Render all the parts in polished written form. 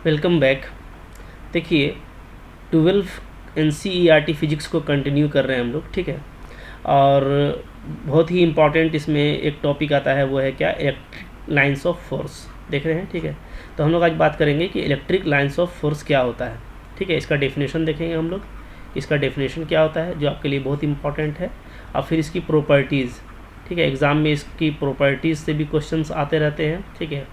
Welcome back. देखिए 12 NCERT physics को continue कर रहे हैं हम लोग, ठीक है। और बहुत ही इम्पॉर्टेंट इसमें एक टॉपिक आता है, वो है क्या, इलेक्ट्रिक लाइंस ऑफ फोर्स। देख रहे हैं, ठीक है। तो हम लोग आज बात करेंगे कि इलेक्ट्रिक लाइंस ऑफ फोर्स क्या होता है, ठीक है। इसका डेफिनेशन देखेंगे हम लोग, इसका डेफिनेशन क्या होता है, जो आपके लिए बहुत इंपॉर्टेंट है। और फिर इसकी प्रॉपर्टीज़, ठीक है। एग्ज़ाम में इसकी प्रॉपर्टीज़ से भी क्वेश्चंस आते रहते हैं, ठीक है।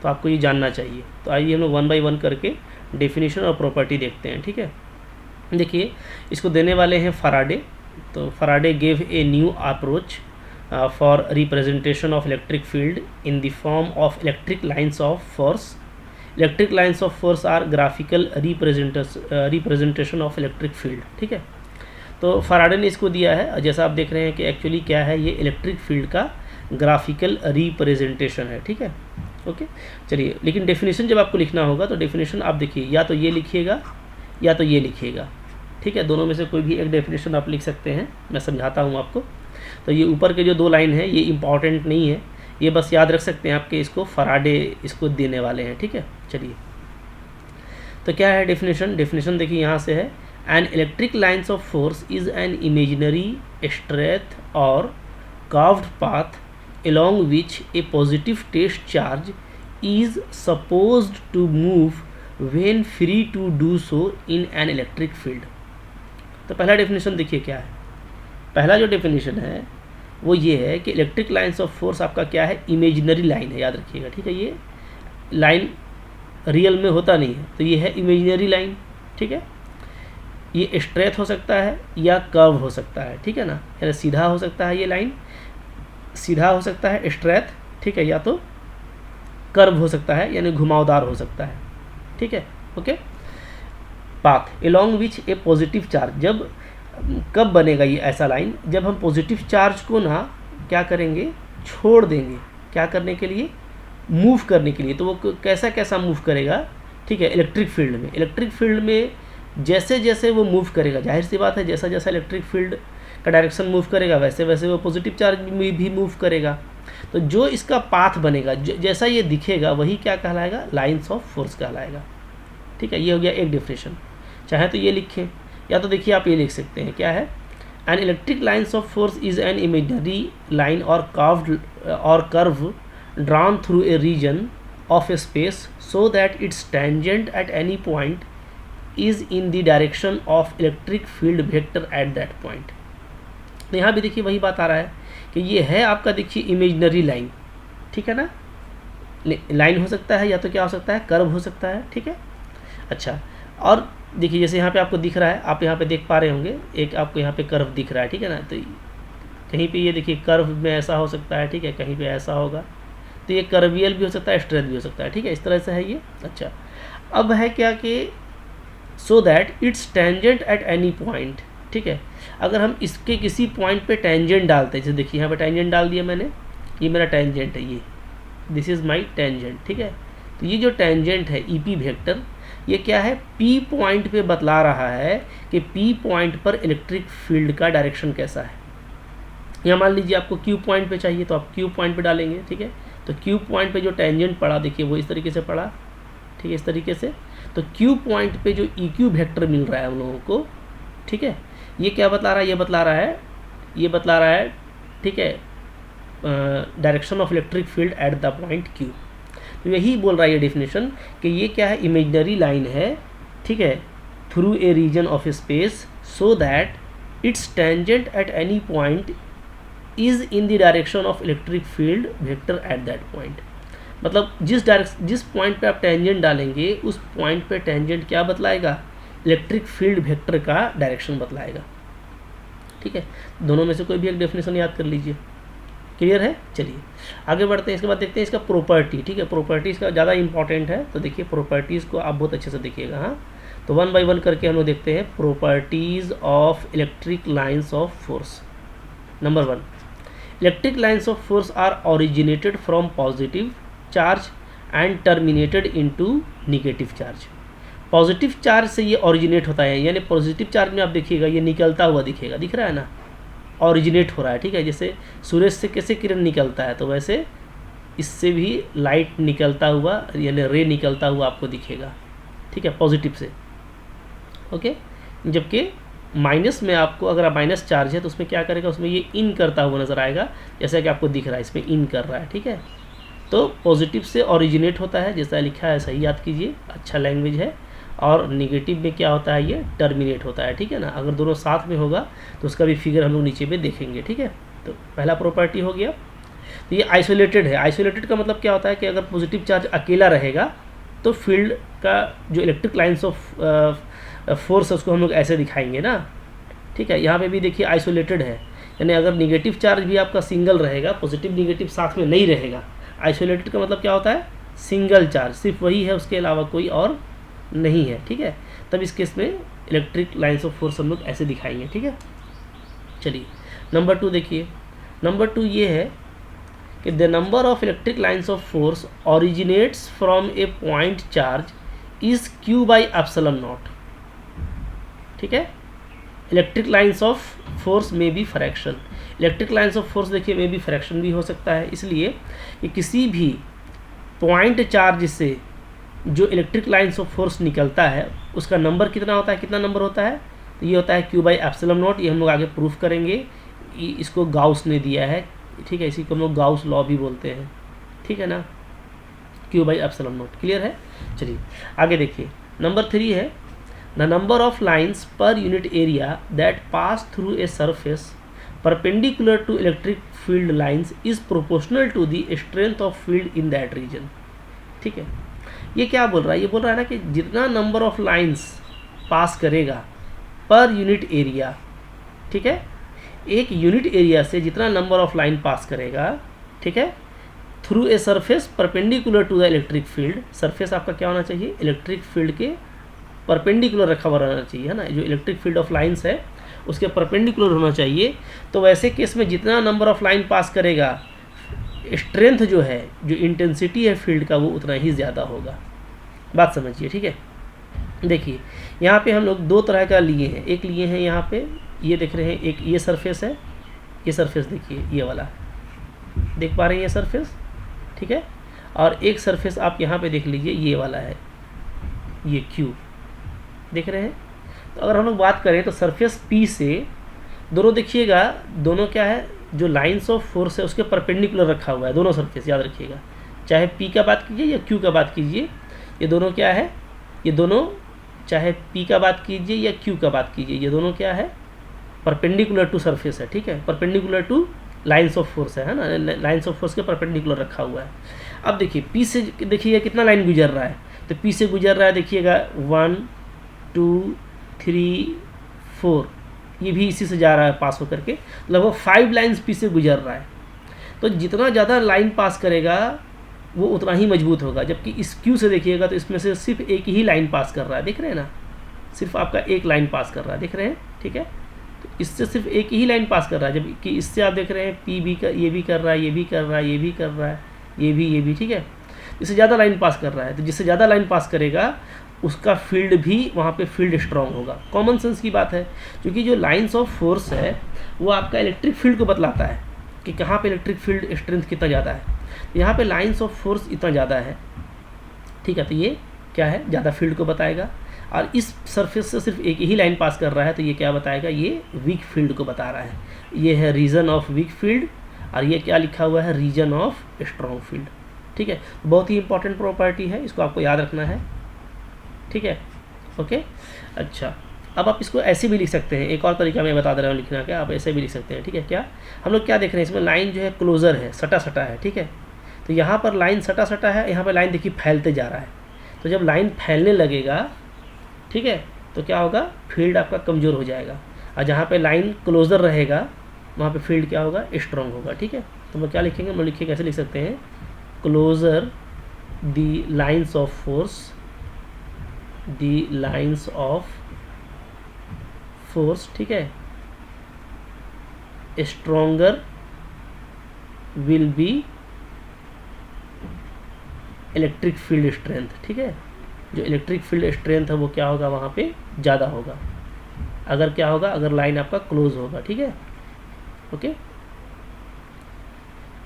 तो आपको ये जानना चाहिए। तो आइए हम लोग वन बाय वन करके डेफिनेशन और प्रॉपर्टी देखते हैं, ठीक है। देखिए इसको देने वाले हैं फराडे। तो Faraday gave a new approach for representation of electric field in the form of electric lines of force. Electric lines of force are graphical representation of electric field, ठीक है। तो फराडे ने इसको दिया है, जैसा आप देख रहे हैं कि एक्चुअली क्या है, ये इलेक्ट्रिक फील्ड का ग्राफिकल रिप्रेजेंटेशन है, ठीक है। ओके, चलिए। लेकिन डेफिनेशन जब आपको लिखना होगा तो डेफिनेशन आप देखिए, या तो ये लिखिएगा या तो ये लिखिएगा, ठीक है। दोनों में से कोई भी एक डेफिनेशन आप लिख सकते हैं, मैं समझाता हूँ आपको। तो ये ऊपर के जो दो लाइन है ये इंपॉर्टेंट नहीं है, ये बस याद रख सकते हैं आपके, इसको फराडे इसको देने वाले हैं, ठीक है। चलिए, तो क्या है डेफिनेशन। डेफिनेशन देखिए यहाँ से है, an electric lines of force is an imaginary straight or curved path along which a positive test charge is supposed to move when free to do so in an electric field। तो पहला definition देखिए क्या है। पहला जो definition है वो ये है कि इलेक्ट्रिक लाइन्स ऑफ फोर्स आपका क्या है, इमेजिनरी लाइन है, याद रखिएगा, ठीक है। ये लाइन रियल में होता नहीं है, तो ये है इमेजिनरी लाइन, ठीक है। ये स्ट्रेट हो सकता है या कर्व हो सकता है, ठीक है ना। यानी सीधा हो सकता है, ये लाइन सीधा हो सकता है स्ट्रेट, ठीक है, या तो कर्व हो सकता है यानी घुमावदार हो सकता है, ठीक है। ओके, पाथ एलोंग विच ए पॉजिटिव चार्ज, जब कब बनेगा ये ऐसा लाइन, जब हम पॉजिटिव चार्ज को ना क्या करेंगे, छोड़ देंगे, क्या करने के लिए, मूव करने के लिए। तो वो कैसा कैसा मूव करेगा, ठीक है, इलेक्ट्रिक फील्ड में। इलेक्ट्रिक फील्ड में जैसे जैसे वो मूव करेगा, जाहिर सी बात है, जैसा जैसा इलेक्ट्रिक फील्ड का डायरेक्शन मूव करेगा वैसे वैसे वो पॉजिटिव चार्ज में भी मूव करेगा। तो जो इसका पाथ बनेगा, जैसा ये दिखेगा, वही क्या कहलाएगा, लाइंस ऑफ फोर्स कहलाएगा, ठीक है। ये हो गया एक डिफरेंशन। चाहे तो ये लिखें या तो देखिए आप ये लिख सकते हैं, क्या है, an electric lines of force is an imaginary line or curve drawn through a region of a space so that it's tangent at any point is in the direction of electric field vector at that point. तो यहाँ भी देखिए वही बात आ रहा है कि ये है आपका, देखिए, इमेजिनरी लाइन, ठीक है ना। लाइन हो सकता है या तो क्या हो सकता है, कर्व हो सकता है, ठीक है। अच्छा, और देखिए जैसे यहाँ पे आपको दिख रहा है, आप यहाँ पे देख पा रहे होंगे, एक आपको यहाँ पे कर्व दिख रहा है, ठीक है ना। तो कहीं पे ये देखिए कर्व में ऐसा हो सकता है, ठीक है, कहीं पे ऐसा होगा। तो ये कर्वियल भी हो सकता है, स्ट्रेट भी हो सकता है, ठीक है, इस तरह से है ये। अच्छा, अब है क्या कि सो that it's tangent at any point, ठीक है। अगर हम इसके किसी पॉइंट पे टेंजेंट डालते हैं, जैसे देखिए यहाँ पे टेंजेंट डाल दिया मैंने, ये मेरा टेंजेंट है, ये दिस इज़ माय टेंजेंट, ठीक है। तो ये जो टेंजेंट है ईपी वेक्टर, ये क्या है, पी पॉइंट पे बतला रहा है कि पी पॉइंट पर इलेक्ट्रिक फील्ड का डायरेक्शन कैसा है। यहाँ मान लीजिए आपको क्यू पॉइंट पे चाहिए तो आप क्यू पॉइंट पे डालेंगे, ठीक है। तो क्यू पॉइंट पे जो टेंजेंट पड़ा, देखिए वो इस तरीके से पड़ा, ठीक है, इस तरीके से। तो क्यू पॉइंट पे जो ई क्यू वेक्टर मिल रहा है हम लोगों को, ठीक है, ये क्या बतला रहा है, ये बतला रहा है, ठीक है, direction of electric field at the point Q. तो यही बोल रहा है ये डेफिनेशन कि ये क्या है, इमेजिनरी लाइन है, ठीक है, through a region of space so that it's tangent at any point is in the direction of electric field vector at that point. मतलब जिस पॉइंट पे आप टेंजेंट डालेंगे उस पॉइंट पे टेंजेंट क्या बतलाएगा, इलेक्ट्रिक फील्ड वेक्टर का डायरेक्शन बतलाएगा, ठीक है। दोनों में से कोई भी एक डेफिनेशन याद कर लीजिए। क्लियर है। चलिए आगे बढ़ते हैं, इसके बाद देखते हैं इसका प्रॉपर्टी, ठीक है। प्रॉपर्टीज़ का ज़्यादा इंपॉर्टेंट है, तो देखिए प्रॉपर्टीज़ को आप बहुत अच्छे से देखिएगा, हाँ। तो वन बाय वन करके हम लोग देखते हैं properties of electric lines of force. Number 1, electric lines of force are originated from positive charge and terminated into negative charge. Positive charge से ये ओरिजिनेट होता है, यानी पॉजिटिव चार्ज में आप देखिएगा ये निकलता हुआ दिखेगा, दिख रहा है ना, ओरिजिनेट हो रहा है, ठीक है। जैसे सूरज से कैसे किरण निकलता है, तो वैसे इससे भी लाइट निकलता हुआ यानी रे निकलता हुआ आपको दिखेगा, ठीक है, पॉजिटिव से, ओके। जबकि माइनस में आपको, अगर आप माइनस चार्ज है तो उसमें क्या करेगा, उसमें ये इन करता हुआ नज़र आएगा, जैसा कि आपको दिख रहा है इसमें इन कर रहा है, ठीक है। तो पॉजिटिव से ओरिजिनेट होता है, जैसा लिखा है सही याद कीजिए, अच्छा लैंग्वेज है। और निगेटिव में क्या होता है, ये टर्मिनेट होता है, ठीक है ना। अगर दोनों साथ में होगा तो उसका भी फिगर हम लोग नीचे में देखेंगे, ठीक है। तो पहला प्रॉपर्टी हो गया। तो ये आइसोलेटेड है। आइसोलेटेड का मतलब क्या होता है कि अगर पॉजिटिव चार्ज अकेला रहेगा तो फील्ड का जो इलेक्ट्रिक लाइन्स ऑफ फोर्स है उसको हम लोग ऐसे दिखाएंगे ना, ठीक है। यहाँ पे भी देखिए आइसोलेटेड है, यानी अगर निगेटिव चार्ज भी आपका सिंगल रहेगा, पॉजिटिव निगेटिव साथ में नहीं रहेगा। आइसोलेटेड का मतलब क्या होता है, सिंगल चार्ज, सिर्फ वही है, उसके अलावा कोई और नहीं है, ठीक है। तब इस केस में इलेक्ट्रिक लाइन्स ऑफ फोर्स हम लोग ऐसे दिखाएंगे, ठीक है। चलिए नंबर 2 देखिए। नंबर 2 ये है कि the number of electric lines of force originates from A point charge is Q by epsilon not, ठीक है। इलेक्ट्रिक लाइन्स ऑफ फोर्स में भी fraction, electric lines of force देखिए में भी फ्रैक्शन भी हो सकता है, इसलिए कि किसी भी पॉइंट चार्ज से जो इलेक्ट्रिक लाइन्स ऑफ फोर्स निकलता है उसका नंबर कितना होता है, कितना नंबर होता है, तो ये होता है क्यू बाई एप्सिलॉन नॉट। ये हम लोग आगे प्रूफ करेंगे, इसको गाउस ने दिया है, ठीक है। इसी को हम लोग गाउस लॉ भी बोलते हैं, ठीक है ना, Q by epsilon naught. Clear है। चलिए आगे देखिए। नंबर 3 है the number of lines per unit area that pass through a surface perpendicular to electric field lines is proportional to the strength of field in that region, ठीक है। ये क्या बोल रहा है, ये बोल रहा है ना कि जितना नंबर ऑफ लाइन्स पास करेगा पर यूनिट एरिया, ठीक है, एक यूनिट एरिया से जितना नंबर ऑफ लाइन पास करेगा, ठीक है, through a surface perpendicular to the electric field. Surface आपका क्या होना चाहिए, इलेक्ट्रिक फील्ड के परपेंडिकुलर रखा हुआ रहना चाहिए, है ना। जो इलेक्ट्रिक फील्ड ऑफ लाइन्स है उसके परपेंडिकुलर होना चाहिए। तो वैसे केस में जितना नंबर ऑफ लाइन पास करेगा, स्ट्रेंथ जो है, जो इंटेंसिटी है फील्ड का, वो उतना ही ज़्यादा होगा। बात समझिए, ठीक है। देखिए यहाँ पे हम लोग दो तरह का लिए हैं। एक लिए हैं यहाँ पे, ये देख रहे हैं, एक ये सरफेस है, ये सरफेस देखिए, ये वाला देख पा रहे हैं, ये सरफेस, ठीक है। और एक सरफेस आप यहाँ पे देख लीजिए, ये वाला है, ये क्यू देख रहे हैं। तो अगर हम लोग बात करें तो सरफेस पी से दोनों देखिएगा, दोनों क्या है, जो लाइन्स ऑफ फोर्स है उसके परपेंडिकुलर रखा हुआ है दोनों सरफेस, याद रखिएगा। चाहे पी का बात कीजिए या क्यू का बात कीजिए, ये दोनों क्या है, ये दोनों, चाहे पी का बात कीजिए या क्यू का बात कीजिए, ये दोनों क्या है, परपेंडिकुलर टू सरफेस है, ठीक है, perpendicular two lines of force है ना, लाइन्स ऑफ फोर्स के परपेंडिकुलर रखा हुआ है। अब देखिए पी से देखिएगा कितना लाइन गुजर रहा है, तो पी से गुजर रहा है देखिएगा 1 2 3 4, ये भी इसी से जा रहा है पास होकर के, लगभग 5 लाइन्स पी से गुजर रहा है। तो जितना ज़्यादा लाइन पास करेगा वो उतना ही मजबूत होगा। जबकि इस क्यू से देखिएगा तो इसमें से सिर्फ एक ही लाइन पास कर रहा है, देख रहे हैं ना, सिर्फ आपका एक लाइन पास कर रहा है, देख रहे हैं, ठीक है। तो इससे सिर्फ एक ही लाइन पास कर रहा है, जबकि इससे आप देख रहे हैं पी भी कर, ये भी कर रहा है, ये भी कर रहा है, ये भी कर रहा है, ये भी, ठीक है। इससे ज़्यादा लाइन पास कर रहा है, तो जिससे ज़्यादा लाइन पास करेगा उसका फील्ड भी, वहाँ पे फील्ड स्ट्रॉन्ग होगा। कॉमन सेंस की बात है, क्योंकि जो लाइन्स ऑफ फोर्स है वो आपका इलेक्ट्रिक फील्ड को बतलाता है कि कहाँ पे इलेक्ट्रिक फील्ड स्ट्रेंथ कितना ज़्यादा है। यहाँ पे लाइन्स ऑफ फोर्स इतना ज़्यादा है, ठीक है, तो ये क्या है, ज़्यादा फील्ड को बताएगा। और इस सरफेस से सिर्फ एक ही लाइन पास कर रहा है, तो ये क्या बताएगा, ये वीक फील्ड को बता रहा है। ये है रीजन ऑफ वीक फील्ड, और ये क्या लिखा हुआ है, रीजन ऑफ स्ट्रॉन्ग फील्ड, ठीक है। बहुत ही इंपॉर्टेंट प्रॉपर्टी है, इसको आपको याद रखना है, ठीक है, ओके। अच्छा, अब आप इसको ऐसे भी लिख सकते हैं, एक और तरीका मैं बता दे रहा हूँ लिखना का, आप ऐसे भी लिख सकते हैं, ठीक है। क्या हम लोग क्या देख रहे हैं, इसमें लाइन जो है क्लोजर है, सटा सटा है, ठीक है। तो यहाँ पर लाइन सटा सटा है, यहाँ पर लाइन देखिए फैलते जा रहा है। तो जब लाइन फैलने लगेगा, ठीक है, तो क्या होगा, फील्ड आपका कमज़ोर हो जाएगा। और जहाँ पे लाइन क्लोजर रहेगा वहाँ पे फील्ड क्या होगा, स्ट्रॉन्ग होगा, ठीक है। तो हम क्या लिखेंगे, हम लिखेंगे कैसे लिख सकते हैं, closer the lines of force, the lines of force, ठीक है, stronger will be electric field strength, ठीक है। जो इलेक्ट्रिक फील्ड स्ट्रेंथ है वो क्या होगा, वहाँ पे ज़्यादा होगा, अगर क्या होगा, अगर लाइन आपका क्लोज होगा, ठीक है, ओके।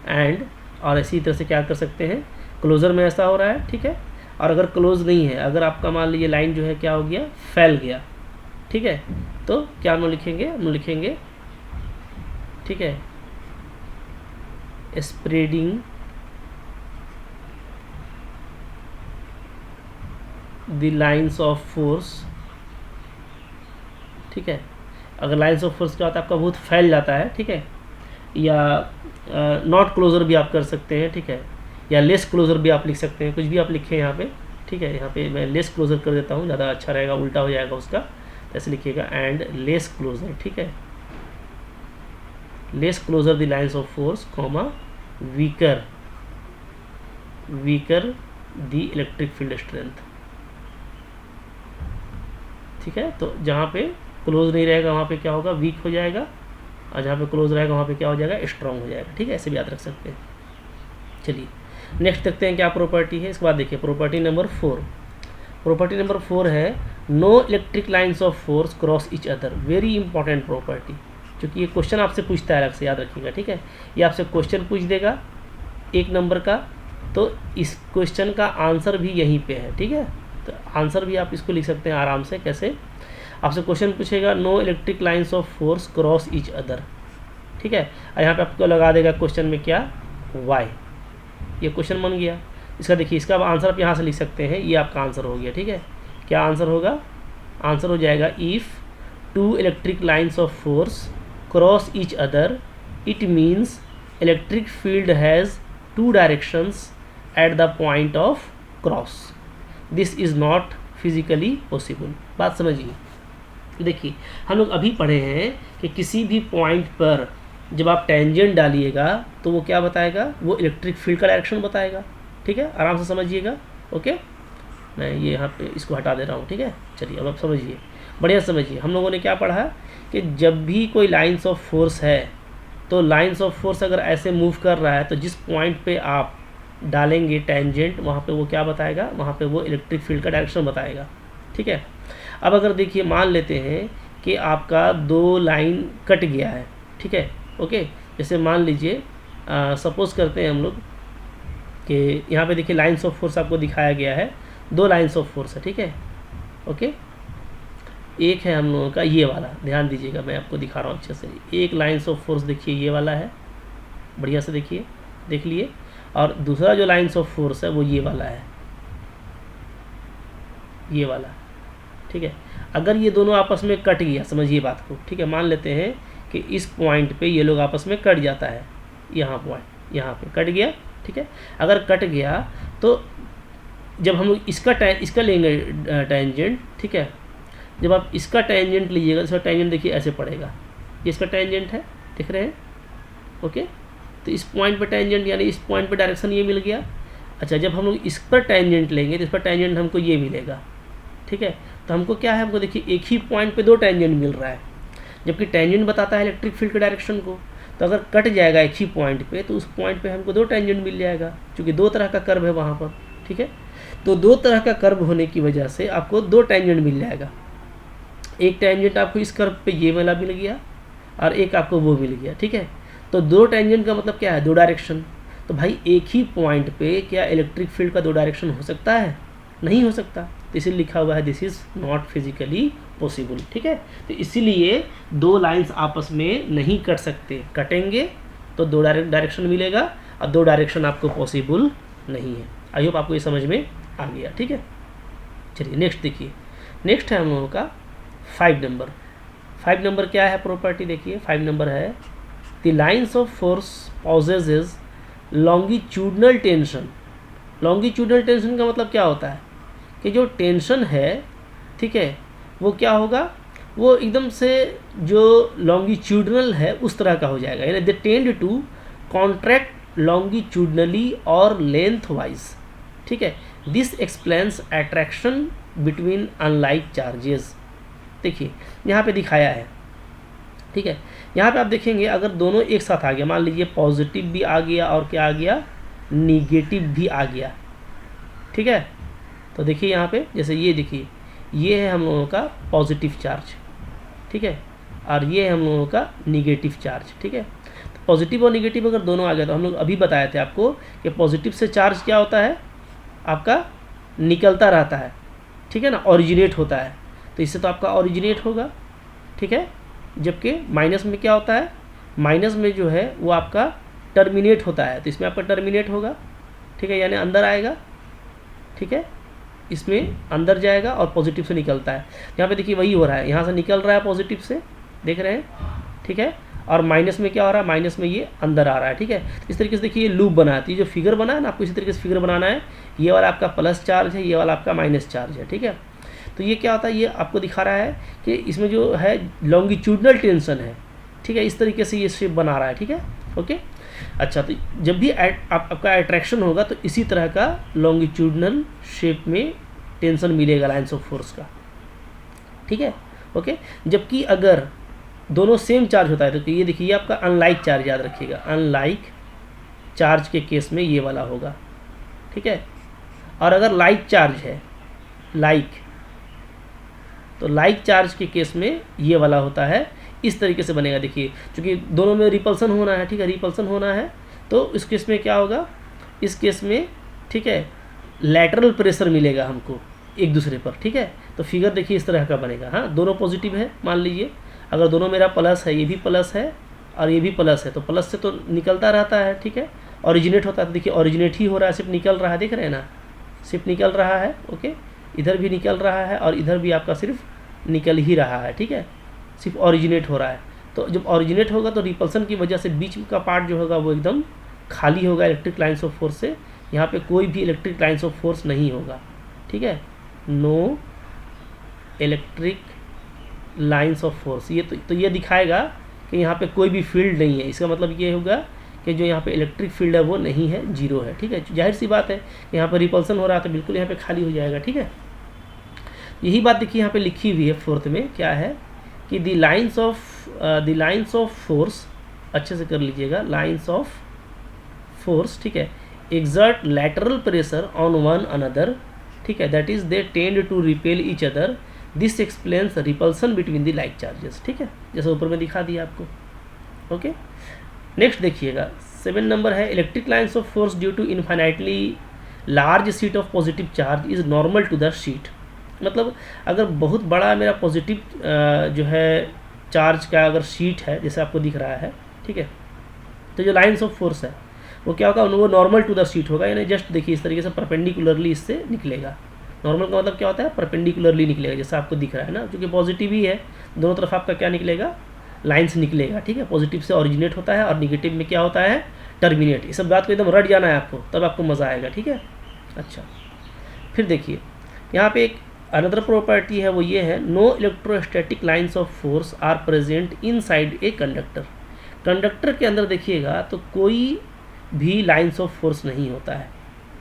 एंड और इसी तरह से क्या कर सकते हैं, क्लोज़र में ऐसा हो रहा है, ठीक है। और अगर क्लोज नहीं है, अगर आपका मान लीजिए लाइन जो है क्या हो गया, फैल गया, ठीक है, तो क्या हम लिखेंगे, हम लिखेंगे, ठीक है, spreading the lines of force, ठीक है। अगर लाइन्स ऑफ फोर्स क्या होता है, आपका बहुत फैल जाता है, ठीक है, या नॉट क्लोजर भी आप कर सकते हैं, ठीक है, या लेस क्लोजर भी आप लिख सकते हैं, कुछ भी आप लिखें यहाँ पे, ठीक है। यहाँ पे मैं लेस क्लोजर कर देता हूँ, ज़्यादा अच्छा रहेगा, उल्टा हो जाएगा उसका, ऐसे लिखिएगा, एंड लेस क्लोजर, ठीक है, less closer the lines of force comma weaker the electric field strength, ठीक है। तो जहाँ पे क्लोज नहीं रहेगा वहाँ पे क्या होगा, वीक हो जाएगा, और जहाँ पे क्लोज रहेगा वहाँ पे क्या हो जाएगा, स्ट्रांग हो जाएगा, ठीक है। ऐसे भी याद रख सकते हैं। चलिए नेक्स्ट देखते हैं क्या प्रॉपर्टी है। इसके बाद देखिए प्रॉपर्टी नंबर 4। प्रॉपर्टी नंबर 4 है no electric lines of force cross each other. Very important property, क्योंकि ये क्वेश्चन आपसे पूछता है अलग से, याद रखिएगा, ठीक है। ये आपसे क्वेश्चन पूछ देगा 1 नंबर का, तो इस क्वेश्चन का आंसर भी यहीं पे है, ठीक है। तो आंसर भी आप इसको लिख सकते हैं आराम से। कैसे, आपसे क्वेश्चन पूछेगा no electric lines of force cross each other, ठीक है, और यहाँ पे आपको लगा देगा क्वेश्चन में क्या, वाई। ये क्वेश्चन बन गया इसका। देखिए इसका आंसर आप यहाँ से लिख सकते हैं, ये आपका आंसर हो गया, ठीक है। क्या आंसर होगा, आंसर हो जाएगा if 2 electric lines of force cross each other it means electric field has 2 directions at the point of cross, this is not physically possible. बात समझिए, देखिए हम लोग अभी पढ़े हैं कि किसी भी पॉइंट पर जब आप टेंजेंट डालिएगा तो वो क्या बताएगा, वो इलेक्ट्रिक फील्ड का डायरेक्शन बताएगा, ठीक है। आराम से समझिएगा, ओके। मैं ये यहाँ पे इसको हटा दे रहा हूँ, ठीक है। चलिए अब आप समझिए, बढ़िया समझिए। हम लोगों ने क्या पढ़ा कि जब भी कोई लाइन्स ऑफ फोर्स है, तो लाइन्स ऑफ फोर्स अगर ऐसे मूव कर रहा है तो जिस पॉइंट पे आप डालेंगे टेंजेंट, वहाँ पे वो क्या बताएगा, वहाँ पे वो इलेक्ट्रिक फील्ड का डायरेक्शन बताएगा, ठीक है। अब अगर देखिए मान लेते हैं कि आपका 2 लाइन कट गया है, ठीक है, ओके। जैसे मान लीजिए सपोज़ करते हैं हम लोग कि यहाँ पे देखिए लाइन्स ऑफ फोर्स आपको दिखाया गया है, 2 लाइन्स ऑफ फोर्स है, ठीक है, ओके। एक है हम लोगों का ये वाला, ध्यान दीजिएगा, मैं आपको दिखा रहा हूँ अच्छे से। एक लाइन्स ऑफ फोर्स देखिए ये वाला है, बढ़िया से देखिए, देख लिए। और दूसरा जो लाइन्स ऑफ फोर्स है वो ये वाला है, ये वाला, ठीक है। अगर ये दोनों आपस में कट गया, समझिए बात को, ठीक है। मान लेते हैं कि इस पॉइंट पे ये लोग आपस में कट जाता है, यहाँ पॉइंट यहाँ पे कट गया, ठीक है। अगर कट गया तो जब हम लोग इसका लेंगे टेंजेंट, ठीक है, जब आप इसका टेंजेंट लीजिएगा, इसका टेंजेंट देखिए ऐसे पड़ेगा, ये इसका टेंजेंट है, दिख रहे हैं, ओके। तो इस पॉइंट पे टेंजेंट, यानी इस पॉइंट पे डायरेक्शन ये मिल गया। अच्छा, जब हम लोग इस पर टेंजेंट लेंगे तो इस पर टेंजेंट हमको ये मिलेगा, ठीक है। तो हमको क्या है, हमको देखिए एक ही पॉइंट पे 2 टेंजेंट मिल रहा है, जबकि टेंजेंट बताता है इलेक्ट्रिक फील्ड के डायरेक्शन को। तो अगर कट जाएगा एक ही पॉइंट पे, तो उस पॉइंट पे हमको 2 टेंजेंट मिल जाएगा, क्योंकि 2 तरह का कर्व है वहाँ पर, ठीक है। तो 2 तरह का कर्व होने की वजह से आपको 2 टेंजेंट मिल जाएगा। एक टेंजेंट आपको इस कर्व पे ये वाला मिल गया, और एक आपको वो मिल गया, ठीक है। तो 2 टेंजेंट का मतलब क्या है, 2 डायरेक्शन। तो भाई एक ही पॉइंट पे क्या इलेक्ट्रिक फील्ड का 2 डायरेक्शन हो सकता है, नहीं हो सकता। तो इसीलिए लिखा हुआ है this is not physically possible, ठीक है। तो इसीलिए 2 लाइंस आपस में नहीं कट सकते, कटेंगे तो 2 डायरेक्शन मिलेगा, और 2 डायरेक्शन आपको पॉसिबल नहीं है। आई होप आपको ये समझ में आ गया, ठीक है। चलिए नेक्स्ट देखिए, नेक्स्ट है हम लोगों का 5 नंबर। 5 नंबर क्या है प्रॉपर्टी, देखिए 5 नंबर है the lines of force possesses longitudinal tension. Longitudinal tension का मतलब क्या होता है कि जो टेंशन है, ठीक है, वो क्या होगा, वो एकदम से जो लॉन्गिट्यूडनल है उस तरह का हो जाएगा, यानी they tend to contract longitudinally और लेंथ वाइज, ठीक है। This explains attraction between unlike charges. देखिए यहाँ पे दिखाया है, ठीक है। यहाँ पे आप देखेंगे अगर दोनों एक साथ आ गया, मान लीजिए पॉजिटिव भी आ गया और क्या आ गया, निगेटिव भी आ गया, ठीक है। तो देखिए यहाँ पे जैसे ये देखिए, ये है हम लोगों का पॉजिटिव चार्ज, ठीक है, और ये है हम लोगों का निगेटिव चार्ज, ठीक है। तो पॉजिटिव और निगेटिव अगर दोनों आ गए, तो हम लोग अभी बताए थे आपको कि पॉजिटिव से चार्ज क्या होता है, आपका निकलता रहता है, ठीक है ना, ओरिजिनेट होता है, तो इससे तो आपका ओरिजिनेट होगा, ठीक है। जबकि माइनस में क्या होता है, माइनस में जो है वो आपका टर्मिनेट होता है, तो इसमें आपका टर्मिनेट होगा, ठीक है, यानी अंदर आएगा, ठीक है, इसमें अंदर जाएगा और पॉजिटिव से निकलता है। यहाँ पे देखिए वही हो रहा है, यहाँ से निकल रहा है पॉजिटिव से, देख रहे हैं, ठीक है, और माइनस में क्या हो रहा है, माइनस में ये अंदर आ रहा है, ठीक है। इस तरीके से देखिए ये लूप बना है, ये जो फिगर बना है ना, आपको इसी तरीके से फिगर बनाना है, ये वाला आपका प्लस चार्ज है, ये वाला आपका माइनस चार्ज है, ठीक है। तो ये क्या होता है, ये आपको दिखा रहा है कि इसमें जो है लॉन्गिट्यूडनल टेंशन है, ठीक है, इस तरीके से ये शेप बना रहा है, ठीक है, ओके। अच्छा, तो जब भी आपका अट्रैक्शन होगा तो इसी तरह का लॉन्गिट्यूडनल शेप में टेंशन मिलेगा लाइन्स ऑफ फोर्स का, ठीक है, ओके। जबकि अगर दोनों सेम चार्ज होता है तो ये देखिए, ये आपका अनलाइक चार्ज, याद रखिएगा, अनलाइक चार्ज के केस में ये वाला होगा, ठीक है। और अगर लाइक चार्ज है, लाइक, तो लाइक चार्ज के केस में ये वाला होता है, इस तरीके से बनेगा। देखिए क्योंकि दोनों में रिपल्सन होना है, ठीक है, रिपल्सन होना है, तो इस केस में क्या होगा, इस केस में, ठीक है, लैटरल प्रेशर मिलेगा हमको एक दूसरे पर, ठीक है। तो फिगर देखिए इस तरह का बनेगा। हाँ, दोनों पॉजिटिव है, मान लीजिए अगर दोनों मेरा प्लस है, ये भी प्लस है और ये भी प्लस है, तो प्लस से तो निकलता रहता है, ठीक है, ओरिजिनेट होता है, तो देखिए ओरिजिनेट ही हो रहा है, सिर्फ निकल रहा है, देख रहे हैं ना, सिर्फ निकल रहा है, ओके, इधर भी निकल रहा है और इधर भी आपका सिर्फ निकल ही रहा है, ठीक है, सिर्फ ओरिजिनेट हो रहा है। तो जब ओरिजिनेट होगा तो रिपल्सन की वजह से बीच का पार्ट जो होगा वो एकदम खाली होगा इलेक्ट्रिक लाइन्स ऑफ फोर्स से, यहाँ पे कोई भी इलेक्ट्रिक लाइन्स ऑफ फोर्स नहीं होगा, ठीक है, no electric lines of force. ये तो ये दिखाएगा कि यहाँ पे कोई भी फील्ड नहीं है, इसका मतलब ये होगा कि जो यहाँ पे इलेक्ट्रिक फील्ड है वो नहीं है, जीरो है, ठीक है। जाहिर सी बात है कि यहाँ पर रिपल्सन हो रहा है तो बिल्कुल यहाँ पे खाली हो जाएगा, ठीक है। यही बात देखिए यहाँ पे लिखी हुई है फोर्थ में, क्या है कि द लाइन्स ऑफ फोर्स, अच्छे से कर लीजिएगा, लाइन्स ऑफ फोर्स, ठीक है, exert lateral pressure on one another, ठीक है, that is they tend to repel each other, this explains repulsion between the like charges, ठीक है, जैसे ऊपर में दिखा दिया आपको, ओके। नेक्स्ट देखिएगा 7 नंबर है, electric lines of force due to infinitely large sheet of positive charge is normal to the sheet. मतलब अगर बहुत बड़ा मेरा पॉजिटिव जो है चार्ज का अगर शीट है, जैसे आपको दिख रहा है, ठीक है, तो जो लाइन्स ऑफ फोर्स है वो क्या होगा, वो नॉर्मल टू द शीट होगा, यानी जस्ट देखिए इस तरीके से परपेंडिकुलरली इससे निकलेगा। नॉर्मल का मतलब क्या होता है, परपेंडिकुलरली निकलेगा, जैसा आपको दिख रहा है ना, क्योंकि पॉजिटिव ही है, दोनों तरफ आपका क्या निकलेगा, लाइन्स निकलेगा, ठीक है। पॉजिटिव से ओरिजिनेट होता है और निगेटिव में क्या होता है, टर्मिनेट। ये सब बात को एकदम रट जाना है आपको, तब आपको मज़ा आएगा, ठीक है। अच्छा, फिर देखिए यहाँ पे एक अनदर प्रॉपर्टी है, वो ये है, no electrostatic lines of force are present inside a conductor. Conductor के अंदर देखिएगा तो कोई भी लाइन्स ऑफ फोर्स नहीं होता है,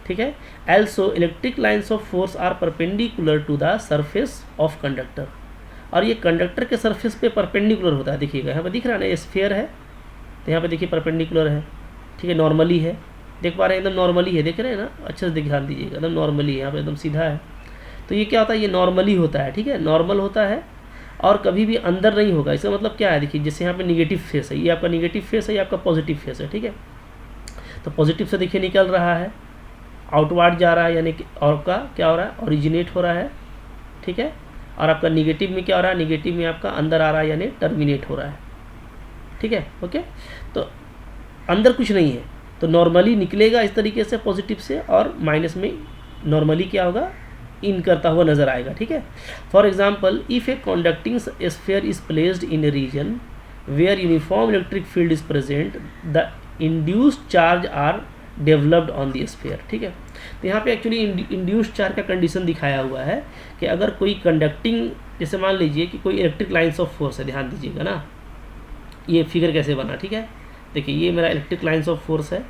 ठीक है। Also electric lines of force are perpendicular to the surface of conductor, और ये कंडक्टर के सरफेस पे परपेंडिकुलर होता है। देखिएगा यहाँ पे दिख रहा है ना, ये स्फीयर है, तो यहाँ पे देखिए परपेंडिकुलर है, ठीक है, नॉर्मली है, देख पा रहे हैं, एकदम नॉर्मली है, देख रहे हैं ना, अच्छे से ध्यान दीजिएगा, एकदम नॉर्मली है, यहाँ पे एकदम सीधा है। तो ये क्या होता है, ये नॉर्मली होता है, ठीक है, नॉर्मल होता है और कभी भी अंदर नहीं होगा। इसका मतलब क्या है, देखिए जैसे यहाँ पे निगेटिव फेस है, ये आपका निगेटिव फेस है, ये आपका पॉजिटिव फेस है, ठीक है। तो पॉजिटिव से देखिए निकल रहा है, आउटवर्ड जा रहा है, यानी कि और का क्या हो रहा है, ओरिजिनेट हो रहा है, ठीक है। और आपका निगेटिव में क्या हो रहा है, निगेटिव में आपका अंदर आ रहा है, यानी टर्मिनेट हो रहा है, ठीक है, ओके। तो अंदर कुछ नहीं है, तो नॉर्मली निकलेगा इस तरीके से पॉजिटिव से, और माइनस में नॉर्मली क्या होगा, इन करता हुआ नजर आएगा, ठीक है। For example, if a conducting sphere is placed in a region where uniform electric field is present, the induced charge are developed on the sphere, ठीक है। तो यहाँ पे एक्चुअली इंड्यूस्ड चार्ज का कंडीशन दिखाया हुआ है कि अगर कोई कंडक्टिंग, जैसे मान लीजिए कि कोई इलेक्ट्रिक लाइन्स ऑफ फोर्स है, ध्यान दीजिएगा ना, ये फिगर कैसे बना, ठीक है। देखिए ये मेरा इलेक्ट्रिक लाइन्स ऑफ फोर्स है,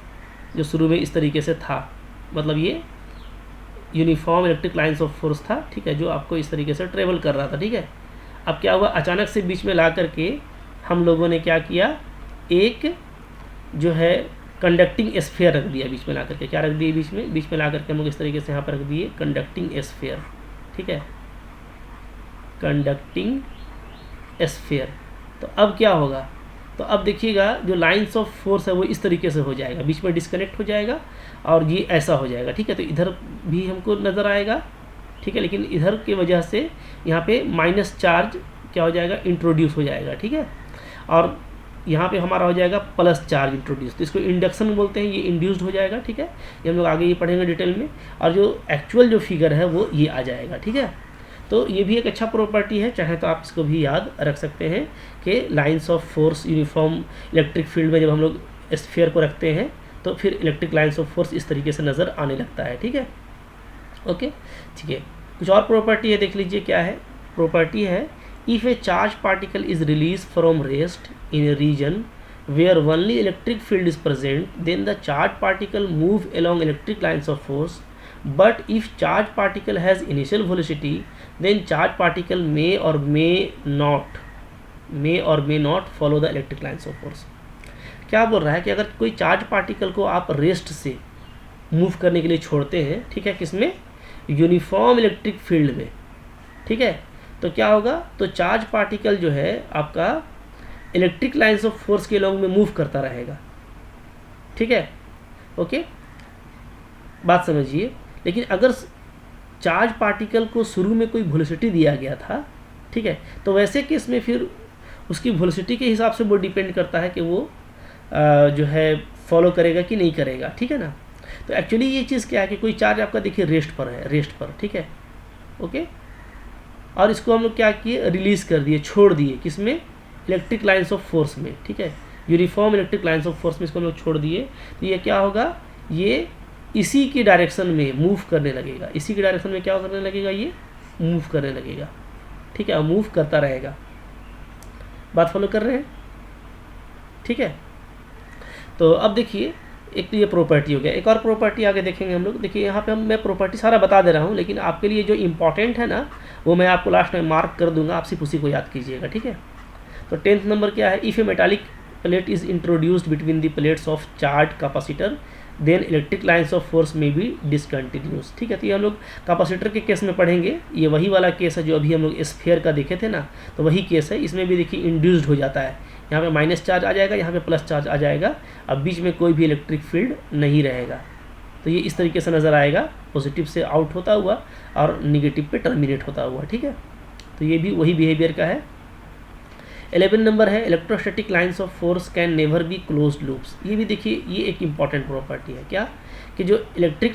जो शुरू में इस तरीके से था, मतलब ये uniform electric lines of force था, ठीक है, जो आपको इस तरीके से ट्रेवल कर रहा था, ठीक है। अब क्या हुआ, अचानक से बीच में ला करके हम लोगों ने क्या किया, एक जो है कंडक्टिंग स्फीयर रख दिया बीच में ला करके, क्या रख दिए बीच में ला करके हम लोग इस तरीके से यहाँ पर रख दिए कंडक्टिंग स्फीयर, ठीक है, कंडक्टिंग स्फीयर। तो अब क्या होगा, तो अब देखिएगा जो लाइन्स ऑफ फोर्स है वो इस तरीके से हो जाएगा, बीच में डिस्कनेक्ट हो जाएगा और ये ऐसा हो जाएगा, ठीक है। तो इधर भी हमको नज़र आएगा, ठीक है, लेकिन इधर की वजह से यहाँ पे माइनस चार्ज क्या हो जाएगा, इंट्रोड्यूस हो जाएगा, ठीक है। और यहाँ पे हमारा हो जाएगा प्लस चार्ज इंट्रोड्यूस, तो इसको इंडक्शन बोलते हैं, ये इंड्यूस्ड हो जाएगा, ठीक है। ये हम लोग आगे ये पढ़ेंगे डिटेल में। और जो एक्चुअल जो फिगर है वो ये आ जाएगा, ठीक है। तो ये भी एक अच्छा प्रॉपर्टी है, चाहे तो आप इसको भी याद रख सकते हैं कि lines of force uniform electric field में जब हम लोग स्फीयर को रखते हैं तो फिर इलेक्ट्रिक लाइंस ऑफ फोर्स इस तरीके से नज़र आने लगता है, ठीक है। ओके, ठीक है। कुछ और प्रॉपर्टी है, देख लीजिए क्या है। प्रॉपर्टी है, if a charge particle is release from rest in a region where only electric field is present, then the charged particle move along electric lines of force. But if charged particle has initial velocity, then charged particle may or may not follow the electric lines of force. क्या बोल रहा है कि अगर कोई charge particle को आप rest से मूव करने के लिए छोड़ते हैं, ठीक है, किसमें, यूनिफॉर्म इलेक्ट्रिक फील्ड में, ठीक है, तो क्या होगा, तो चार्ज पार्टिकल जो है आपका इलेक्ट्रिक लाइंस ऑफ फोर्स के लॉन्ग में मूव करता रहेगा, ठीक है। ओके, बात समझिए। लेकिन अगर चार्ज पार्टिकल को शुरू में कोई वेलोसिटी दिया गया था, ठीक है, तो वैसे केस में फिर उसकी वेलोसिटी के हिसाब से वो डिपेंड करता है कि वो जो है फॉलो करेगा कि नहीं करेगा, ठीक है ना। तो एक्चुअली ये चीज़ क्या है कि कोई चार्ज आपका देखिए रेस्ट पर है, रेस्ट पर, ठीक है, ओके, और इसको हम लोग क्या किए, रिलीज़ कर दिए, छोड़ दिए, किसमें, इलेक्ट्रिक लाइंस ऑफ फोर्स में, ठीक है, uniform electric lines of force में इसको हम लोग छोड़ दिए। तो ये क्या होगा, ये इसी की डायरेक्शन में मूव करने लगेगा, इसी की डायरेक्शन में क्या करने लगेगा, ये मूव करने लगेगा, ठीक है, मूव करता रहेगा। बात फॉलो कर रहे हैं, ठीक है। तो अब देखिए, एक तो ये प्रॉपर्टी हो गया, एक और प्रॉपर्टी आगे देखेंगे हम लोग। देखिए यहाँ पे मैं प्रॉपर्टी सारा बता दे रहा हूँ, लेकिन आपके लिए जो इंपॉर्टेंट है ना वो मैं आपको लास्ट में मार्क कर दूंगा, आप सिर्फ उसी को याद कीजिएगा, ठीक है। तो 10th नंबर क्या है, if a metallic plate is introduced between the plates of charge capacitor then electric lines of force में भी डिसकंटिन्यूस, ठीक है। तो ये हम लोग कैपेसिटर के केस में पढ़ेंगे, ये वही वाला केस है जो अभी हम लोग स्फीयर का देखे थे ना, तो वही केस है। इसमें भी देखिए इंड्यूस्ड हो जाता है, यहाँ पे माइनस चार्ज आ जाएगा, यहाँ पे प्लस चार्ज आ जाएगा, अब बीच में कोई भी इलेक्ट्रिक फील्ड नहीं रहेगा। तो ये इस तरीके से नज़र आएगा, पॉजिटिव से आउट होता हुआ और निगेटिव पे टर्मिनेट होता हुआ, ठीक है। तो ये भी वही बिहेवियर का है। 11 नंबर है, electrostatic lines of force can never be closed loops. ये भी देखिए, ये एक इंपॉर्टेंट प्रॉपर्टी है क्या, कि जो इलेक्ट्रिक